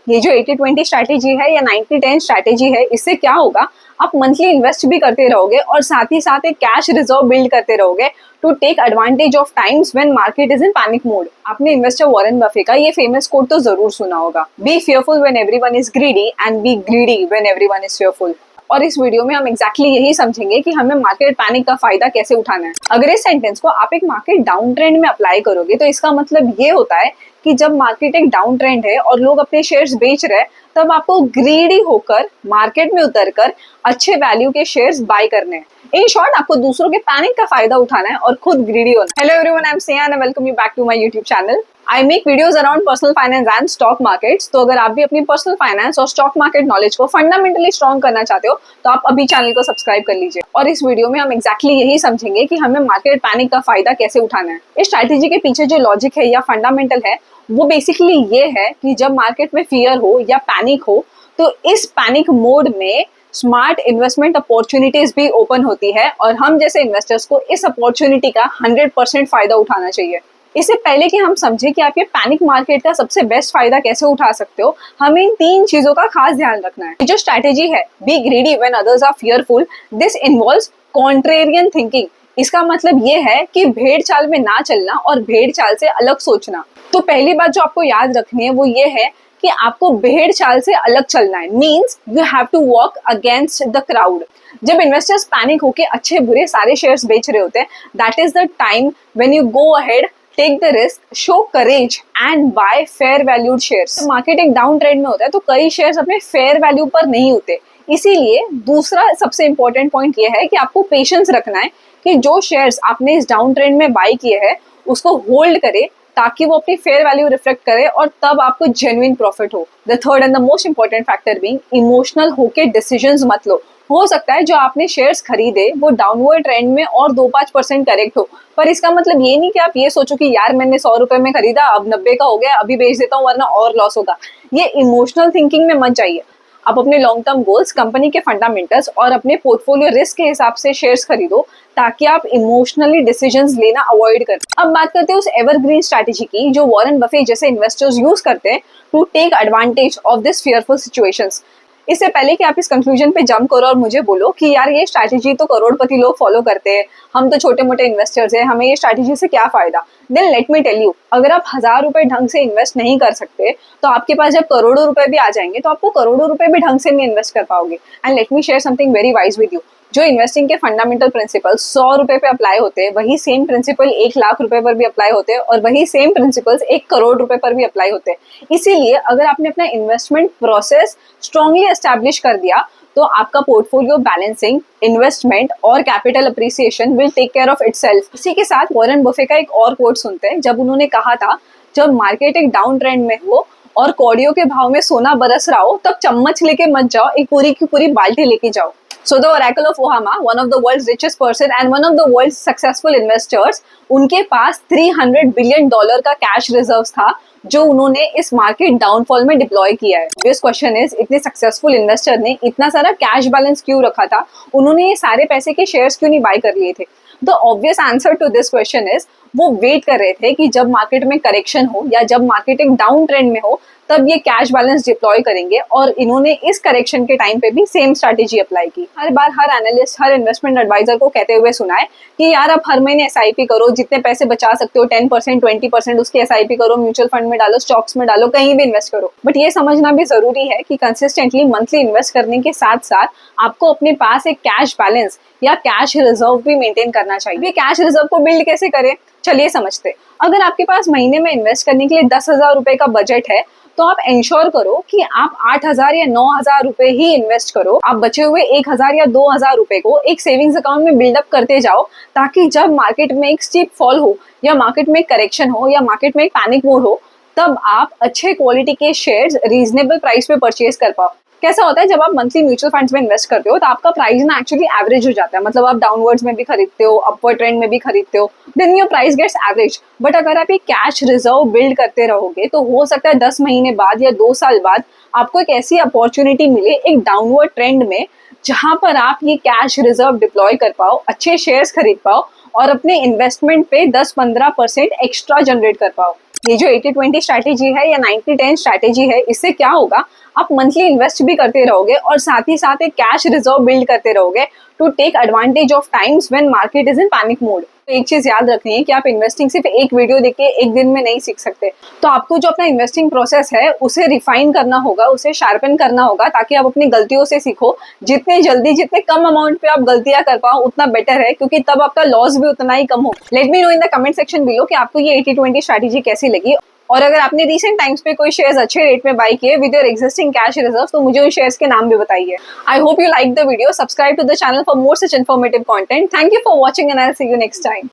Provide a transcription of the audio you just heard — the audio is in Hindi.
ये जो 80-20 स्ट्रैटेजी है या 90-10 स्ट्रैटेजी है, इससे क्या होगा, आप मंथली इन्वेस्ट भी करते रहोगे और साथ ही साथ एक कैश रिजर्व बिल्ड करते रहोगे to take advantage of times when market is in panic mode. आपने इन्वेस्टर वॉरेन बफे का ये फेमस कोट तो जरूर सुना होगा, be fearful when everyone is greedy and be greedy when everyone is fearful. और इस वीडियो में हम एग्जैक्टली यही समझेंगे कि हमें मार्केट पैनिक का फायदा कैसे उठाना है। अगर इस सेंटेंस को आप एक मार्केट डाउन ट्रेंड में अप्लाई करोगे तो इसका मतलब ये होता है कि जब मार्केट एक डाउन ट्रेंड है और लोग अपने शेयर्स बेच रहे हैं, तब आपको ग्रीडी होकर मार्केट में उतरकर अच्छे वैल्यू के शेयर्स बाय करने हैं। इन शॉर्ट, आपको दूसरों के पैनिक का फायदा उठाना है और खुद ग्रीडी होना है। Hello everyone, I am Sneha and welcome you back to my YouTube channel. I make videos around personal finance and stock markets. तो अगर आप भी अपनी पर्सनल फाइनेंस और स्टॉक मार्केट नॉलेज को फंडामेंटली स्ट्रॉन्ग करना चाहते हो तो आप अभी चैनल को सब्सक्राइब कर लीजिए। और इस वीडियो में हम एग्जैक्टली यही समझेंगे कि हमें मार्केट पैनिक का फायदा कैसे उठाना है। इस स्ट्रैटेजी के पीछे जो लॉजिक है या फंडामेंटल है वो बेसिकली ये है कि जब मार्केट में फियर हो या पैनिक हो तो इस पैनिक मोड में स्मार्ट इन्वेस्टमेंट अपॉर्चुनिटीज भी ओपन होती है और हम जैसे इन्वेस्टर्स को इस अपॉर्चुनिटी का 100% फायदा उठाना चाहिए। इससे पहले कि हम समझे कि आप ये पैनिक मार्केट का सबसे बेस्ट फायदा कैसे उठा सकते हो, हमें इन 3 चीजों का खास ध्यान रखना है। जो स्ट्रैटेजी है be greedy when others are fearful, this involves contrarian thinking. इसका मतलब ये है कि भेड़ चाल में ना चलना और भेड़ चाल से अलग सोचना। तो पहली बात जो आपको याद रखनी है वो ये है कि आपको भेड़ चाल से अलग चलना है। Means you have to walk against the crowd. जब इन्वेस्टर्स पैनिक होके अच्छे बुरे सारे शेयर्स बेच रहे होते हैं, that is the time when you go ahead, take the risk, show courage and buy fair valued shares. Market एक डाउन ट्रेंड में होता है तो कई शेयर्स अपने फेयर वैल्यू पर नहीं होते। इसीलिए दूसरा सबसे इंपॉर्टेंट पॉइंट ये है कि आपको पेशेंस रखना है कि जो शेयर्स आपने इस डाउन ट्रेंड में बाय किए हैं उसको होल्ड करे ताकि वो अपनी फेयर वैल्यू रिफ्लेक्ट करे और तब आपको जेन्युइन प्रॉफिट हो। The third and the most important factor being emotional होके डिसीजंस मत लो। हो सकता है जो आपने शेयर्स खरीदे वो डाउनवर्ड ट्रेंड में और 2-5% करेक्ट हो, पर इसका मतलब ये नहीं कि आप ये सोचो कि यार मैंने 100 रुपए में खरीदा, अब 90 का हो गया, अभी बेच देता हूँ वरना और लॉस होगा। ये इमोशनल थिंकिंग में मत जाइए। आप अपने लॉन्ग टर्म गोल्स, कंपनी के फंडामेंटल्स और अपने पोर्टफोलियो रिस्क के हिसाब से शेयर्स खरीदो ताकि आप इमोशनली डिसीजंस लेना अवॉइड करें। अब बात करते हैं उस एवरग्रीन स्ट्रैटेजी की जो वॉरेन बफे जैसे इन्वेस्टर्स यूज करते हैं to take advantage of this fearful situations. इससे पहले कि आप इस कंक्लूजन पे जंप करो और मुझे बोलो कि यार ये स्ट्रैटेजी तो करोड़पति लोग फॉलो करते हैं, हम तो छोटे मोटे इन्वेस्टर्स हैं, हमें ये स्ट्रैटेजी से क्या फायदा। Then let me tell you, अगर आप 1000 रुपए ढंग से इन्वेस्ट नहीं कर सकते तो आपके पास जब करोड़ों रुपए भी आ जाएंगे तो आपको करोड़ों रुपए भी ढंग से नहीं इन्वेस्ट कर पाओगे। And let me share something very wise with you. जो इन्वेस्टिंग के फंडामेंटल प्रिंसिपल्स 100 रुपए पे अप्लाई होते हैं, वही सेम प्रिंसिपल 1 लाख रुपए पर भी अप्लाई होते हैं और वही सेम प्रिंसिपल्स 1 करोड़ रुपए पर भी अप्लाई होते हैं। इसीलिए अगर आपने अपना इन्वेस्टमेंट प्रोसेस स्ट्रांगली एस्टैब्लिश कर दिया तो आपका पोर्टफोलियो बैलेंसिंग, इन्वेस्टमेंट और capital appreciation will take care of itself. इसी के साथ वॉरेन बफे का एक और कोट सुनते हैं जब उन्होंने कहा था, जब मार्केट एक डाउन ट्रेंड में हो और कौड़ियों के भाव में सोना बरस रहा हो तब चम्मच लेके मत जाओ, एक पूरी की पूरी बाल्टी लेके जाओ। So the Oracle of Omaha, one of the world's richest person and one of the world's successful investors, उनके पास $300 बिलियन का कैश रिजर्व था जो उन्होंने इस मार्केट डाउनफॉल में डिप्लॉय किया है। दिस क्वेश्चन इज, इतने सक्सेसफुल इन्वेस्टर ने इतना सारा कैश बैलेंस क्यों रखा था, उन्होंने ये सारे पैसे के शेयर्स क्यों नहीं बाय कर लिए थे? The obvious answer to this question is, वो वेट कर रहे थे कि जब मार्केट में करेक्शन हो या जब मार्केट एक डाउन ट्रेंड में हो तब ये कैश बैलेंस डिप्लॉय करेंगे और इन्होंने इस करेक्शन के टाइम पे भी सेम स्ट्रैटेजी अप्लाई की। हर बार हर एनालिस्ट, हर इन्वेस्टमेंट एडवाइजर को कहते हुए सुना है कि यार आप हर महीने एसआईपी करो, जितने पैसे बचा सकते हो 10%, 20% उसकी एसआईपी करो, म्यूचुअल फंड में डालो, स्टॉक्स में डालो, कहीं भी इन्वेस्ट करो। बट ये समझना भी जरूरी है कि कंसिस्टेंटली मंथली इन्वेस्ट करने के साथ साथ आपको अपने पास एक कैश बैलेंस या कैश रिजर्व भी मेंटेन करना चाहिए। कैश रिजर्व को बिल्ड कैसे करें, चलिए समझते। अगर आपके पास महीने में इन्वेस्ट करने के लिए 10,000 रुपए का बजट है तो आप इंश्योर करो कि आप 8,000 या 9,000 रुपए ही इन्वेस्ट करो। आप बचे हुए 1,000 या 2,000 रुपए को एक सेविंग्स अकाउंट में बिल्डअप करते जाओ ताकि जब मार्केट में एक स्टीप फॉल हो या मार्केट में एक करेक्शन हो या मार्केट में एक पैनिक मोड हो तब आप अच्छे क्वालिटी के शेयर्स रीजनेबल प्राइस पे परचेज कर पाओ। कैसा होता है, जब आप मंथली म्यूचुअल फंड्स में इन्वेस्ट करते हो तो आपका प्राइस ना एक्चुअली एवरेज हो जाता है, मतलब आप डाउनवर्ड्स में भी खरीदते हो, अपवर्ड ट्रेंड में भी खरीदते हो, then your price gets average. But अगर आप ये कैश रिजर्व बिल्ड करते रहोगे तो हो सकता है 10 महीने बाद या 2 साल बाद आपको एक ऐसी अपॉर्चुनिटी मिले एक डाउनवर्ड ट्रेंड में जहां पर आप ये कैश रिजर्व डिप्लॉय कर पाओ, अच्छे शेयर्स खरीद पाओ और अपने इन्वेस्टमेंट पे 10-15% एक्स्ट्रा जनरेट कर पाओ। ये जो 80-20 स्ट्रैटेजी है या 90-10 स्ट्रैटेजी है, इससे क्या होगा, आप मंथली इन्वेस्ट भी करते रहोगे और साथ ही साथ एक कैश रिजर्व बिल्ड करते रहोगे to take advantage of times when market is in panic mode. तो एक चीज याद रखनी है कि आप इन्वेस्टिंग सिर्फ एक वीडियो देख के एक दिन में नहीं सीख सकते। तो आपको जो अपना इन्वेस्टिंग प्रोसेस है उसे रिफाइन करना होगा, उसे शार्पन करना होगा, ताकि आप अपनी गलतियों से सीखो। जितने जल्दी, जितने कम अमाउंट पे आप गलतियां कर पाओ उतना बेटर है, क्योंकि तब आपका लॉस भी उतना ही कम हो। Let me know in the comment section below कि आपको ये 80-20 स्ट्रैटेजी कैसी लगी, और अगर आपने रिसेंट टाइम्स पे कोई शेयर्स अच्छे रेट में बाय किए with your existing cash reserve, तो मुझे उन शेयर्स के नाम भी बताइए। I hope you like the video. Subscribe to the channel for more such informative content. Thank you for watching and I will see you next time.